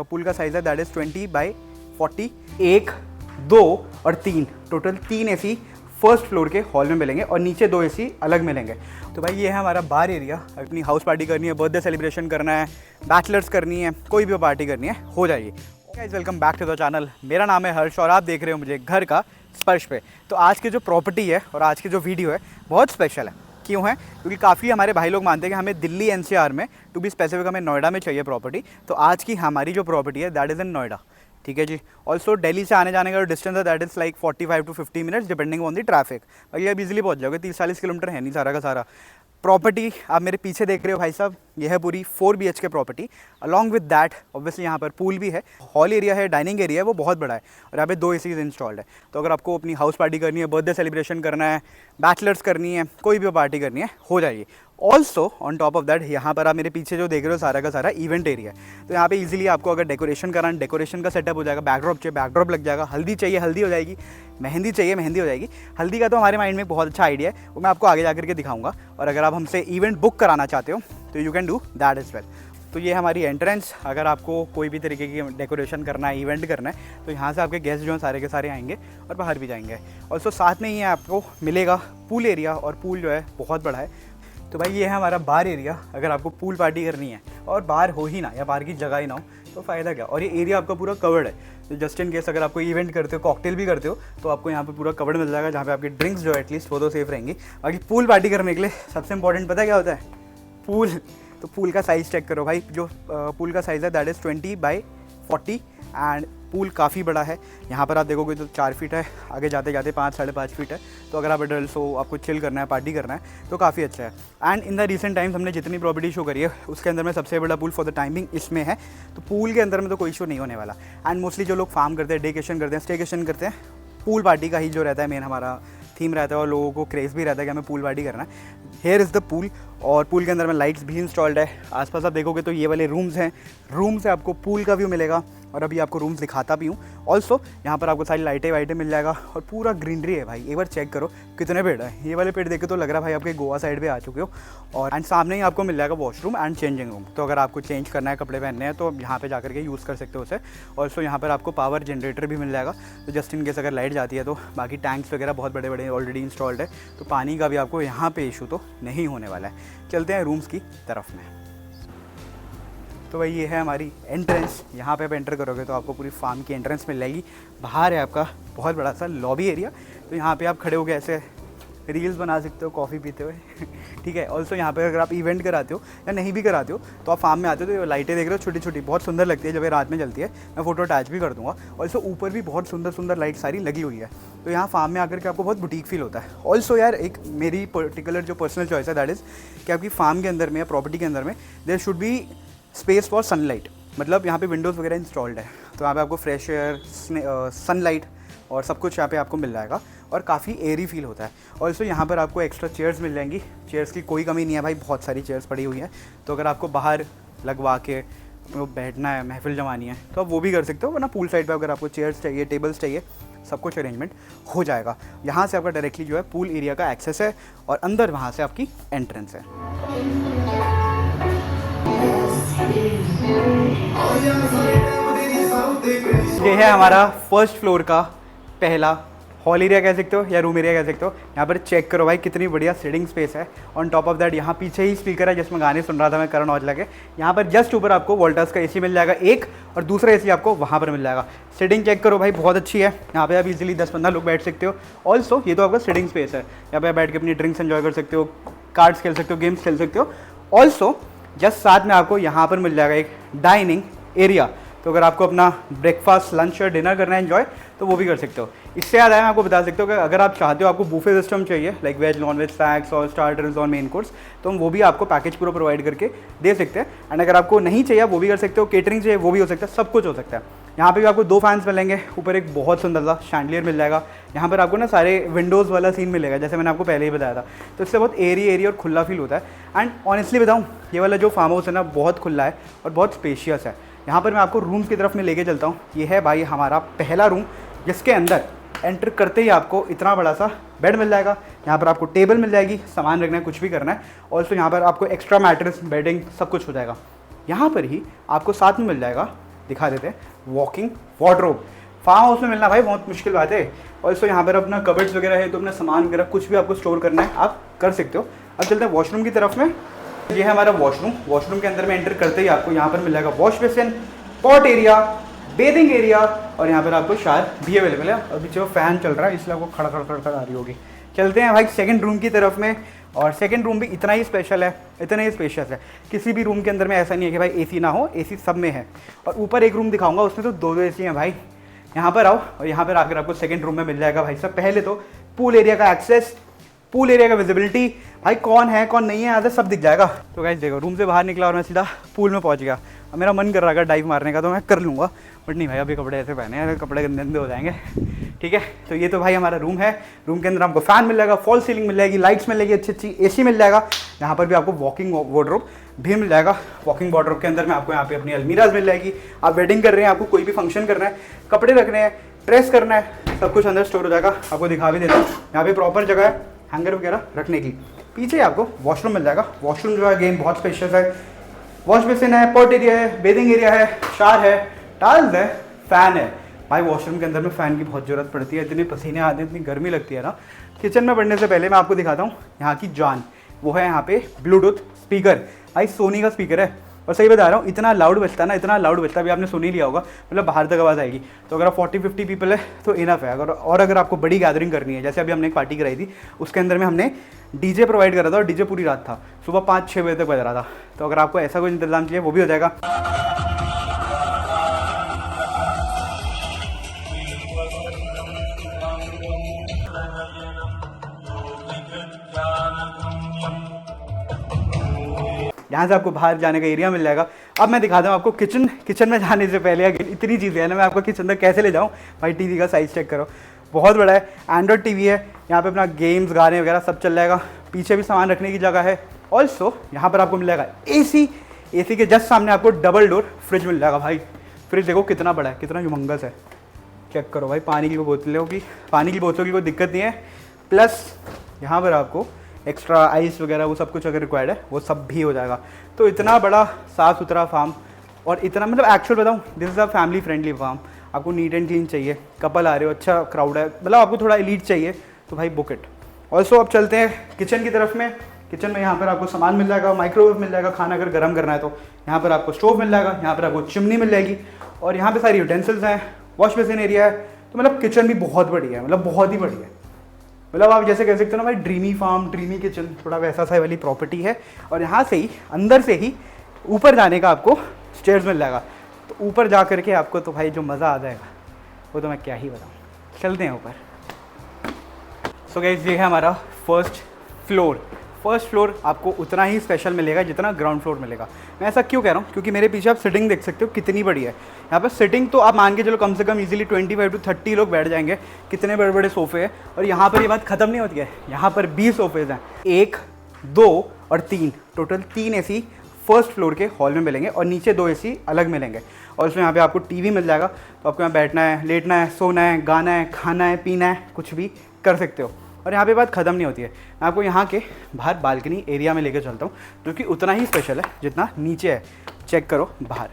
Pool का size है that is 20x40। 1, 2 और 3 टोटल 3 एसी फर्स्ट फ्लोर के हॉल में मिलेंगे और नीचे 2 एसी अलग मिलेंगे। तो भाई ये है हमारा बार एरिया। अपनी हाउस पार्टी करनी है, बर्थडे सेलिब्रेशन करना है, बैचलर्स करनी है, कोई भी पार्टी करनी है, हो जाएगी। Guys welcome back to the channel. मेरा नाम है हर्ष और आप देख रहे हो मुझे घर का स्पर्श पे। तो आज की जो प्रॉपर्टी है और आज की जो वीडियो है बहुत स्पेशल है। क्यों है? क्योंकि काफ़ी हमारे भाई लोग मानते हैं कि हमें दिल्ली एनसीआर में, टू बी स्पेसिफिक हमें नोएडा में चाहिए प्रॉपर्टी। तो आज की हमारी जो प्रॉपर्टी है दैट इज़ इन नोएडा। ठीक है जी। ऑल्सो दिल्ली से आने जाने का जो डिस्टेंस है that is like 45 to 50 minutes depending on the traffic. बाकी आप इजीली पहुंच जाओगे, 30-40 किलोमीटर है नहीं सारा का सारा। प्रॉपर्टी आप मेरे पीछे देख रहे हो भाई साहब, यह है पूरी 4 BHK property. Along with that obviously यहाँ पर पूल भी है, हॉल एरिया है, डाइनिंग एरिया है, वो बहुत बड़ा है और यहाँ पे 2 एसीज इंस्टॉल्ड है। तो अगर आपको अपनी हाउस पार्टी करनी है, बर्थडे सेलिब्रेशन करना है, बैचलर्स करनी है, कोई भी पार्टी करनी है, हो जाएगी। Also on top of that यहाँ पर आप मेरे पीछे जो देख रहे हो सारा का सारा इवेंट एरिया है। तो यहाँ पे इजीली आपको अगर डेकोरेशन कराना, डेकोरेशन का सेटअप हो जाएगा, बैकड्रॉप चाहिए बैकड्रॉप लग जाएगा, हल्दी चाहिए हल्दी हो जाएगी, मेहंदी चाहिए मेहंदी हो जाएगी। हल्दी का तो हमारे माइंड में बहुत अच्छा आइडिया है, वो मैं आपको आगे जाकर के दिखाऊंगा। और अगर आप हमसे इवेंट बुक कराना चाहते हो तो you can do that is well. तो ये हमारी एंट्रेंस। अगर आपको कोई भी तरीके की डेकोरेशन करना है, इवेंट करना है, तो यहाँ से आपके गेस्ट जो हैं सारे के सारे आएंगे और बाहर भी जाएंगे। ऑल्सो साथ में ही आपको मिलेगा पूल एरिया और पूल जो है बहुत बड़ा है। तो भाई ये है हमारा बार एरिया। अगर आपको पूल पार्टी करनी है और बाहर हो ही ना या बाहर की जगह ही ना हो तो फ़ायदा क्या। और ये एरिया आपका पूरा कवर्ड है, तो जस्ट इन केस अगर आपको इवेंट करते हो, कॉकटेल भी करते हो, तो आपको यहाँ पे पूरा कवर्ड मिल जाएगा, जहाँ पे आपकी ड्रिंक्स जो एटलीस्ट वो तो सेफ रहेंगी। बाकी पूल पार्टी करने के लिए सबसे इंपॉर्टेंट पता है क्या होता है? पूल। तो पूल का साइज़ चेक करो भाई। जो पूल का साइज़ है that is 20x40 and pool काफ़ी बड़ा है। यहाँ पर आप देखोगे तो 4 फीट है, आगे जाते जाते 5-5.5 फीट है। तो अगर आप एडल्ट हो, आपको चिल करना है, पार्टी करना है, तो काफ़ी अच्छा है। And in the recent times हमने जितनी प्रॉपर्टी शो करी है उसके अंदर में सबसे बड़ा पूल फॉर द टाइमिंग इसमें है। तो पूल के अंदर में तो कोई इशू नहीं होने वाला। एंड मोस्टली जो लोग फार्म करते हैं, डेकेशन करते हैं, स्टेकेशन करते हैं, पूल पार्टी का ही जो रहता है मेन हमारा थीम रहता है और लोगों को क्रेज़ भी रहता है कि हमें पूल पार्टी करना है। Here is the pool. और पूल के अंदर में लाइट्स भी इंस्टॉल्ड है। आसपास आप देखोगे तो ये वाले रूम्स हैं, रूम से आपको पूल का व्यू मिलेगा और अभी आपको रूम्स दिखाता भी हूँ। ऑल्सो यहाँ पर आपको सारी लाइटें वाइटें मिल जाएगा और पूरा ग्रीनरी है भाई। एक बार चेक करो कितने पेड़ हैं। ये वाले पेड़ देख के तो लग रहा है भाई आपके गोवा साइड पे आ चुके हो। और एंड सामने ही आपको मिल जाएगा वॉशरूम एंड चेंजिंग रूम। तो अगर आपको चेंज करना है, कपड़े पहनने हैं, तो यहाँ पे जाकर के यूज़ कर सकते हो उसे। ऑल्सो यहाँ पर आपको पावर जनरेटर भी मिल जाएगा, तो जस्ट इन केस अगर लाइट जाती है तो। बाकी टैंक्स वगैरह बहुत बड़े बड़े ऑलरेडी इंस्टॉल्ड है, तो पानी का भी आपको यहाँ पे इशू तो नहीं होने वाला है। चलते हैं रूम्स की तरफ में। तो भाई ये है हमारी एंट्रेंस। यहाँ पे आप एंटर करोगे तो आपको पूरी फार्म की एंट्रेंस मिल जाएगी। बाहर है आपका बहुत बड़ा सा लॉबी एरिया, तो यहाँ पे आप खड़े होकर ऐसे रील्स बना सकते हो कॉफ़ी पीते हुए। ठीक है। ऑल्सो यहाँ पे अगर आप इवेंट कराते हो या नहीं भी कराते हो तो आप फार्म में आते हो तो लाइटें देख रहे हो छोटी छोटी, बहुत सुंदर लगती है जब ये रात में जलती है। मैं फोटो अटैच भी कर दूँगा। ऑल्सो ऊपर भी बहुत सुंदर सुंदर लाइट सारी लगी हुई है। तो यहाँ फार्म में आकर के आपको बहुत बुटीक फील होता है। ऑल्सो यार एक मेरी पर्टिकुलर जो पर्सनल चॉइस है दैट इज़ कि आपकी फार्म के अंदर में या प्रॉपर्टी के अंदर में there should be space for sunlight. मतलब यहाँ पे विंडोज़ वगैरह इंस्टॉल्ड है, तो यहाँ पे आपको फ्रेश एयर, सनलाइट और सब कुछ यहाँ पे आपको मिल जाएगा और काफ़ी एयरी फील होता है। ऑल्सो यहाँ पर आपको एक्स्ट्रा चेयर्स मिल जाएंगी। चेयर्स की कोई कमी नहीं है भाई, बहुत सारी चेयर्स पड़ी हुई हैं। तो अगर आपको बाहर लगवा के बैठना है, महफिल जमानी है, तो आप वो भी कर सकते हो। वरना पूल साइड पर अगर आपको चेयर्स चाहिए, टेबल्स चाहिए, सब कुछ अरेंजमेंट हो जाएगा। यहाँ से आपका डायरेक्टली जो है पूल एरिया का एक्सेस है और अंदर वहाँ से आपकी एंट्रेंस है। ये है हमारा फर्स्ट फ्लोर का पहला हॉल एरिया कह सकते हो या रूम एरिया कह सकते हो। यहाँ पर चेक करो भाई कितनी बढ़िया सिटिंग स्पेस है। ऑन टॉप ऑफ दैट यहाँ पीछे ही स्पीकर है जिसमें गाने सुन रहा था मैं करण औजला के। यहाँ पर जस्ट ऊपर आपको वोल्टास का एसी मिल जाएगा एक, और दूसरा एसी आपको वहाँ पर मिल जाएगा। सिटिंग चेक करो भाई बहुत अच्छी है। यहाँ पे आप इजीली 10-15 लोग बैठ सकते हो। ऑल्सो ये तो आपका सिटिंग स्पेस है, यहाँ पे बैठ के अपनी ड्रिंक्स एंजॉय कर सकते हो, कार्ड्स खेल सकते हो, गेम्स खेल सकते हो। ऑल्सो जस्ट साथ में आपको यहाँ पर मिल जाएगा एक डाइनिंग एरिया। तो अगर आपको अपना ब्रेकफास्ट, लंच और डिनर करना है एंजॉय, तो वो भी कर सकते हो। इससे याद आया मैं आपको बता सकता हूँ कि अगर आप चाहते हो आपको बूफे सिस्टम चाहिए like veg, non veg, snacks और स्टार्टर्स और मेन कोर्स, तो हम वो भी आपको पैकेज पूरा प्रोवाइड करके दे सकते हैं। एंड अगर आपको नहीं चाहिए वो भी कर सकते हो, केटरिंग चाहिए वो भी हो सकता है, सब कुछ हो सकता है। यहाँ पे भी आपको 2 फैंस मिलेंगे, ऊपर एक बहुत सुंदर सा शैंडलियर मिल जाएगा। यहाँ पर आपको ना सारे विंडोज़ वाला सीन मिलेगा जैसे मैंने आपको पहले ही बताया था। तो इससे बहुत एरिया और खुला फील होता है। एंड ऑनेस्टली बताऊँ ये वाला जो फार्म हाउस है ना बहुत खुला है और बहुत स्पेशियस है। यहाँ पर मैं आपको रूम्स की तरफ में लेके चलता हूँ। ये है भाई हमारा पहला रूम, जिसके अंदर एंटर करते ही आपको इतना बड़ा सा बेड मिल जाएगा। यहाँ पर आपको टेबल मिल जाएगी, सामान रखना है, कुछ भी करना है। ऑल्सो यहाँ पर आपको एक्स्ट्रा मैट्रेस, बेडिंग सब कुछ हो जाएगा। यहाँ पर ही आपको साथ में मिल जाएगा दिखा देते हैं। वॉकिंग वार्डरोब, फार्म हाउस में मिलना भाई बहुत मुश्किल बात है। और इसको यहाँ पर अपना कबर्ड्स वगैरह है, तो अपना सामान वगैरह कुछ भी आपको स्टोर करना है आप कर सकते हो। अब चलते हैं वॉशरूम की तरफ में। ये है हमारा वॉशरूम। वॉशरूम के अंदर में एंटर करते ही आपको यहाँ पर मिल जाएगा wash basin, pot area, bathing area, और यहाँ पर आपको शावर भी अवेलेबल है। अभी जो फैन चल रहा है इसलिए आपको खड़ खड़ खड़ खड़ आ रही होगी। चलते हैं भाई सेकंड रूम की तरफ में। और सेकंड रूम भी इतना ही स्पेशल है, इतना ही स्पेशियस है। किसी भी रूम के अंदर में ऐसा नहीं है कि भाई एसी ना हो, एसी सब में है। और ऊपर एक रूम दिखाऊंगा, उसमें तो दो एसी हैं भाई। यहाँ पर आओ और यहाँ पर आकर आपको सेकंड रूम में मिल जाएगा भाई साहब पहले तो पूल एरिया का एक्सेस, पूल एरिया का विजिबिलिटी, भाई कौन है कौन नहीं है यहाँ से सब दिख जाएगा। तो गाइस देखो, रूम से बाहर निकला और मैं सीधा पूल में पहुँच गया। अब मेरा मन कर रहा है डाइव मारने का, तो मैं कर लूँगा, बट नहीं भाई अभी कपड़े ऐसे पहने हैं, कपड़े गंदे गंदे हो जाएंगे। ठीक है, तो ये तो भाई हमारा रूम है। रूम के अंदर आपको फैन मिल जाएगा, फॉल सीलिंग मिल जाएगी, लाइट्स मिल जाएगी, अच्छी अच्छी एसी मिल जाएगा। यहाँ पर भी आपको वॉकिंग वार्डरोब भी मिल जाएगा। वॉकिंग वार्डरोब के अंदर में आपको यहाँ पे अपनी अलमीराज मिल जाएगी। आप वेडिंग कर रहे हैं, आपको कोई भी फंक्शन करना है, कपड़े रखने हैं, ड्रेस करना है, सब कुछ अंदर स्टोर हो जाएगा। आपको दिखा भी देता हूँ, यहाँ पे प्रॉपर जगह है हैंगर वगैरह रखने की। पीछे आपको वॉशरूम मिल जाएगा। वॉशरूम जो है अगेन बहुत स्पेशियस है। वॉश बेसिन है, पॉट एरिया है, बेदिंग एरिया है, शावर है, टाइल्स है, फैन है। भाई वॉशरूम के अंदर में फ़ैन की बहुत ज़रूरत पड़ती है, इतने पसीने आते हैं, इतनी गर्मी लगती है ना। किचन में बढ़ने से पहले मैं आपको दिखाता हूँ यहाँ की जान, वो है यहाँ पे ब्लूटूथ स्पीकर। भाई सोनी का स्पीकर है, और सही बता रहा हूँ, इतना लाउड बजता है ना, इतना लाउड बजता है, अभी आपने सुन ही लिया होगा, मतलब बाहर तक आवाज़ आएगी। तो अगर आप 40-50 पीपल है तो इनफ है। अगर आपको बड़ी गैदरिंग करनी है, जैसे अभी हमने एक पार्टी कराई थी, उसके अंदर में हमने डीजे प्रोवाइड करा था, और डीजे पूरी रात था, सुबह 5-6 बजे तक बज रहा था। तो अगर आपको ऐसा कोई इंतजाम चाहिए वो भी हो जाएगा। यहाँ से आपको बाहर जाने का एरिया मिल जाएगा। अब मैं दिखाता हूँ आपको किचन। किचन में जाने से पहले इतनी चीज़ें हैं ना, मैं आपको किचन तक कैसे ले जाऊँ। भाई टीवी का साइज़ चेक करो, बहुत बड़ा है, एंड्रॉयड टीवी है। यहाँ पे अपना गेम्स, गाने वगैरह सब चल जाएगा। पीछे भी सामान रखने की जगह है। ऑल्सो यहाँ पर आपको मिल जाएगा एसी। एसी के जस्ट सामने आपको डबल डोर फ्रिज मिल जाएगा। भाई फ्रिज देखो कितना बड़ा है, कितना ह्यूमंगस है, चेक करो भाई। पानी की बोतलों की कोई दिक्कत नहीं है। प्लस यहाँ पर आपको एक्स्ट्रा आइस वगैरह वो सब कुछ अगर रिक्वायर्ड है वो सब भी हो जाएगा। तो इतना बड़ा साफ़ सुथरा फार्म, और इतना मतलब एक्चुअल बताऊँ, this is a family friendly farm. आपको नीट एंड क्लीन चाहिए, कपल आ रहे हो, अच्छा क्राउड है, मतलब आपको थोड़ा एलीट चाहिए, तो भाई बुक इट। ऑल्सो अब चलते हैं किचन की तरफ में। किचन में यहाँ पर आपको सामान मिल जाएगा, माइक्रोवेव मिल जाएगा, खाना अगर गर्म करना है तो यहाँ पर आपको स्टोव मिल जाएगा, यहाँ पर आपको चिमनी मिल जाएगी, और यहाँ पर सारी यूटेंसिल्स हैं, वॉश बेसिन एरिया है। तो मतलब किचन भी बहुत बड़ी है, मतलब बहुत ही बड़ी है। मतलब आप जैसे कह सकते हो ना भाई, ड्रीमी फार्म, ड्रीमी किचन, थोड़ा वैसा सा वाली प्रॉपर्टी है। और यहाँ से ही अंदर से ही ऊपर जाने का आपको स्टेयर्स मिल जाएगा। तो ऊपर जा करके आपको तो भाई जो मज़ा आ जाएगा वो तो मैं क्या ही बताऊँ। चलते हैं ऊपर। सो गाइस ये है हमारा फर्स्ट फ्लोर। फर्स्ट फ्लोर आपको उतना ही स्पेशल मिलेगा जितना ग्राउंड फ्लोर मिलेगा। मैं ऐसा क्यों कह रहा हूँ, क्योंकि मेरे पीछे आप सिटिंग देख सकते हो कितनी बड़ी है। यहाँ पर सिटिंग तो आप मान के चलो कम से कम इजीली 25 to 30 लोग बैठ जाएंगे। कितने बड़े बड़े सोफे हैं। और यहाँ पर ये बात ख़त्म नहीं होती है, यहाँ पर 20 सोफेज हैं, 1, 2 और 3, टोटल 3 एसी फर्स्ट फ्लोर के हॉल में मिलेंगे, और नीचे 2 एसी अलग मिलेंगे। और उसमें यहाँ पे आपको टीवी मिल जाएगा, तो आपको यहाँ बैठना है, लेटना है, सोना है, गाना है, खाना है, पीना है, कुछ भी कर सकते हो। और यहाँ पे बात ख़त्म नहीं होती है, मैं आपको यहाँ के बाहर बालकनी एरिया में लेकर चलता हूँ, जो कि उतना ही स्पेशल है जितना नीचे है। चेक करो बाहर,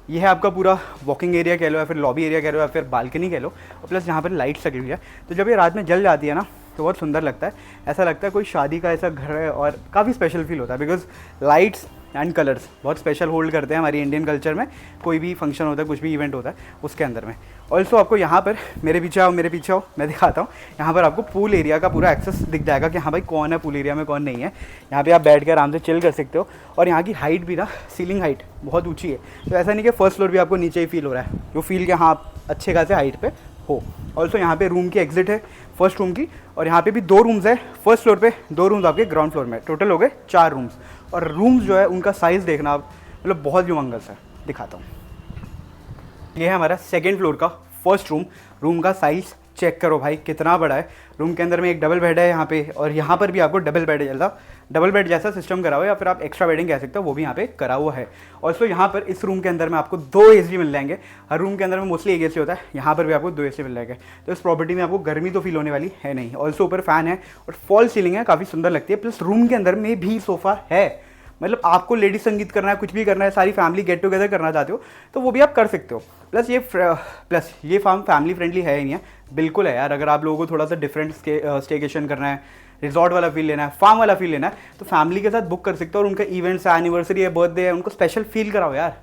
ये है आपका पूरा वॉकिंग एरिया कह लो, या फिर लॉबी एरिया कह लो, या फिर बालकनी कह लो। और प्लस यहाँ पर लाइट्स लगी हुई है, तो जब ये रात में जल जाती है ना तो बहुत सुंदर लगता है। ऐसा लगता है कोई शादी का ऐसा घर है, और काफ़ी स्पेशल फील होता है, बिकॉज लाइट्स एंड कलर्स बहुत स्पेशल होल्ड करते हैं हमारी इंडियन कल्चर में। कोई भी फंक्शन होता है, कुछ भी इवेंट होता है उसके अंदर में। ऑल्सो आपको यहाँ पर मेरे पीछे आओ मैं दिखाता हूँ। यहाँ पर आपको पूल एरिया का पूरा एक्सेस दिख जाएगा कि हाँ भाई कौन है पूल एरिया में, कौन नहीं है। यहाँ पे आप बैठ कर आराम से चिल कर सकते हो। और यहाँ की हाइट भी ना, सीलिंग हाइट बहुत ऊँची है, तो ऐसा नहीं कि फर्स्ट फ्लोर भी आपको नीचे ही फील हो रहा है, जो फील कि हाँ आप अच्छे खासे हाइट पर हो। ऑल्सो यहाँ पे रूम की एग्जिट है फर्स्ट रूम की, और यहाँ पे भी 2 रूम्स है फर्स्ट फ्लोर पे, 2 रूम्स आपके ग्राउंड फ्लोर में, टोटल हो गए 4 रूम्स। और रूम्स जो है उनका साइज़ देखना आप, मतलब बहुत ह्यूमंगस है। दिखाता हूँ, ये है हमारा सेकेंड फ्लोर का फर्स्ट रूम। रूम का साइज़ चेक करो भाई कितना बड़ा है। रूम के अंदर में एक डबल बेड है यहाँ पे, और यहाँ पर भी आपको डबल बेड जैसा सिस्टम करा हुआ है, या फिर आप एक्स्ट्रा बेडिंग कह सकते हो, वो भी यहाँ पे करा हुआ है। और सो यहाँ पर इस रूम के अंदर में आपको 2 एसी मिल जाएंगे। हर रूम के अंदर में मोस्टली 1 एसी होता है, यहाँ पर भी आपको 2 एसी मिल जाएंगे। तो इस प्रॉपर्टी में आपको गर्मी तो फील होने वाली है नहीं। ऑल्सो ऊपर फैन है और फॉल सीलिंग है, काफ़ी सुंदर लगती है। प्लस रूम के अंदर में भी सोफ़ा है, मतलब आपको लेडी संगीत करना है, कुछ भी करना है, सारी फैमिली गेट टुगेदर करना चाहते हो तो वो भी आप कर सकते हो। प्लस ये फार्म फैमिली फ्रेंडली है ही नहीं है, बिल्कुल है यार। अगर आप लोगों को थोड़ा सा डिफरेंट स्टेकेशन करना है, रिजॉर्ट वाला फील लेना है, फार्म वाला फील लेना है, तो फैमिली के साथ बुक कर सकते हो। और उनका इवेंट्स है, एनिवर्सरी है, बर्थडे है, उनको स्पेशल फील कराओ यार।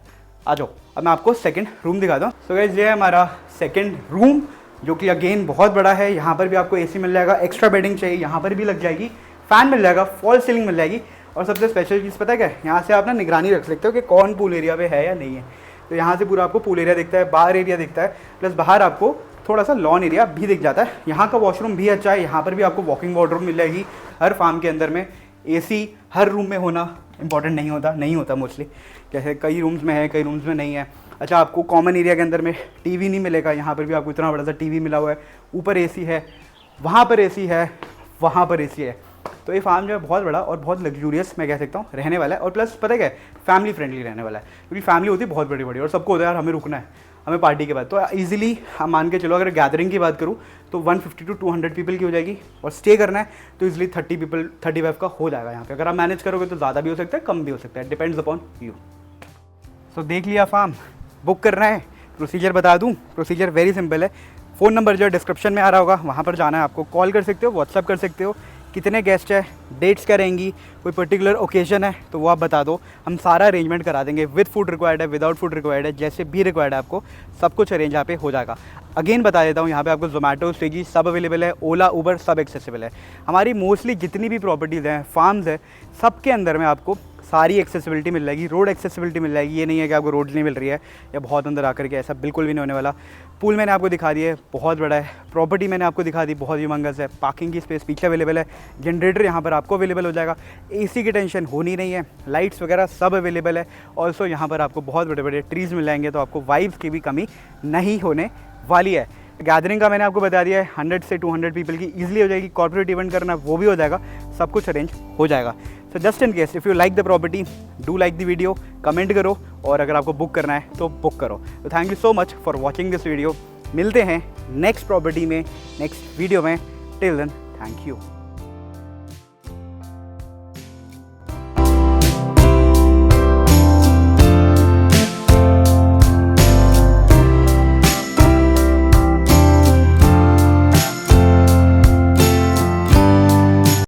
आ जाओ, अब मैं आपको सेकंड रूम दिखाता हूँ। सो गाइस ये है हमारा सेकंड रूम, जो कि अगेन बहुत बड़ा है। यहाँ पर भी आपको एसी मिल जाएगा, एक्स्ट्रा बेडिंग चाहिए यहाँ पर भी लग जाएगी, फैन मिल जाएगा, फॉल सीलिंग मिल जाएगी। और सबसे स्पेशल चीज़ पता है क्या है, यहाँ से आप ना निगरानी रख सकते हो कि कौन पूल एरिया पे है या नहीं है। तो यहाँ से पूरा आपको पूल एरिया दिखता है, बाहर एरिया दिखता है, प्लस बाहर आपको थोड़ा सा लॉन एरिया भी दिख जाता है। यहाँ का वॉशरूम भी अच्छा है, यहाँ पर भी आपको वॉकिंग वार्डरोब मिल जाएगी। हर फार्म के अंदर में एसी हर रूम में होना इंपॉर्टेंट नहीं होता मोस्टली, जैसे कई रूम्स में है, कई रूम्स में नहीं है। अच्छा, आपको कॉमन एरिया के अंदर में टीवी नहीं मिलेगा, यहाँ पर भी आपको इतना बड़ा सा टीवी मिला हुआ है। ऊपर एसी है, वहाँ पर एसी है, वहाँ पर एसी है। तो ये फार्म जो है बहुत बड़ा और बहुत लग्जूरियस मैं कह सकता हूँ रहने वाला है। और प्लस पता है क्या है, फैमिली फ्रेंडली रहने वाला है, क्योंकि फैमिली होती है बहुत बड़ी बड़ी और सबको होता है यार हमें रुकना है, हमें पार्टी के बाद। तो ईजिली हम मान के चलो, अगर गैदरिंग की बात करूँ तो 150 to 200 पीपल की हो जाएगी। और स्टे करना है तो ईजिली 30 पीपल 35 का हो जाएगा यहाँ पे। अगर आप मैनेज करोगे तो ज़्यादा भी हो सकता है, कम भी हो सकता है, डिपेंड्स अपॉन यू। सो देख लिया फार्म, बुक करना है। प्रोसीजर बता दूँ, प्रोसीजर वेरी सिंपल है। फ़ोन नंबर जो है डिस्क्रिप्शन में आ रहा होगा, वहाँ पर जाना है आपको, कॉल कर सकते हो, व्हाट्सअप कर सकते हो, कितने गेस्ट है, डेट्स क्या रहेंगी, कोई पर्टिकुलर ओकेजन है तो वो आप बता दो, हम सारा अरेंजमेंट करा देंगे। विद फूड रिक्वायर्ड है, विदाउट फूड रिक्वायर्ड है, जैसे भी रिक्वायर्ड है आपको सब कुछ अरेंज यहाँ पे हो जाएगा। अगेन बता देता हूँ, यहाँ पे आपको जोमेटो, स्विगी सब अवेलेबल है, ओला, उबर सब एक्सेसिबल है। हमारी मोस्टली जितनी भी प्रॉपर्टीज़ हैं, फार्म्स है, सब के अंदर में आपको सारी एक्सेसिबिलिटी मिल जाएगी, रोड एक्सेसिबिलिटी मिल जाएगी। ये नहीं है कि आपको रोड नहीं मिल रही है या बहुत अंदर आकर के, ऐसा बिल्कुल भी नहीं होने वाला। पूल मैंने आपको दिखा दिया है, बहुत बड़ा है। प्रॉपर्टी मैंने आपको दिखा दी, बहुत ह्यूमंगस है। पार्किंग की स्पेस पीछे अवेलेबल है, जनरेटर यहाँ पर आपको अवेलेबल हो जाएगा, एसी की टेंशन होनी नहीं है, लाइट्स वगैरह सब अवेलेबल है। ऑल्सो यहाँ पर आपको बहुत बड़े बड़े ट्रीज़ मिल जाएंगे, तो आपको वाइब्स की भी कमी नहीं होने वाली है। गैदरिंग का मैंने आपको बता दिया है, 100 से 200 पीपल की ईजिली हो जाएगी। कॉर्पोरेट इवेंट करना वो भी हो जाएगा, सब कुछ अरेंज हो जाएगा। So just in case if you like the property, do like the video, comment करो, और अगर आपको बुक करना है तो बुक करो। तो thank you so much for watching this video. मिलते हैं नेक्स्ट प्रॉपर्टी में, नेक्स्ट वीडियो में। Till then, thank you.